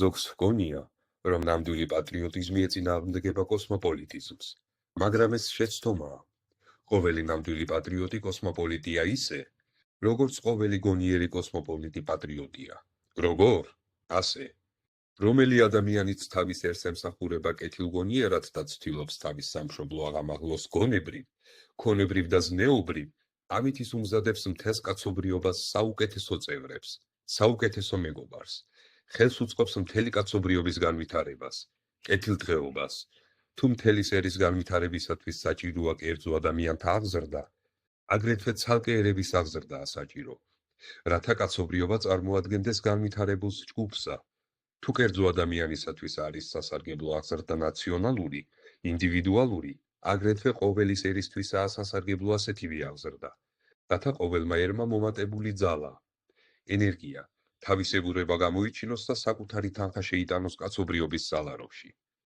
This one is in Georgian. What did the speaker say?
ზოგს ჰგონია, რომ ნამდვილი პატრიოტიზმი ეწინააღმდეგება კოსმოპოლიტიზმს, მაგრამ ეს შეცდომაა. ყოველი ნამდვილი პატრიოტი კოსმოპოლიტია ისე, როგორც ყოველი გონიერი კოსმოპოლიტი პატრიოტია. როგორ? ასე. რომელი ადამიანიც თავის ერს ემსახურება კეთილგონიერად და ცდილობს თავის სამშობლო აღამაღლოს გონებრივ და ზნეობრივ, ამით ის უმზადებს მთელს კაცობრიობას საუკეთესო წევრებს, საუკეთესო მეგობარს, ხელს უწყობს მთელი კაცობრიობის განვითარებას, კეთილდღეობას. თუ მთელი სერის განვითარებისათვის საჭიროა კერძო ადამიანთა აღზრდა, აგრეთვე ცალკე ერების აღზრდაა საჭირო, რათა კაცობრიობა წარმოადგენდეს განვითარებულ ჯგუფსა. თუ კერძო ადამიანისათვის არის სასარგებლო აღზრდა ნაციონალური, ინდივიდუალური, აგრეთვე ყოველი ერისთვისაა სასარგებლო ასეთივე აღზრდა, რათა ყოველმა ერმა მომატებული ძალა, ენერგია, თავისებურება გამოიჩინოს და საკუთარი თანხა შეიტანოს კაცობრიობის სალაროში.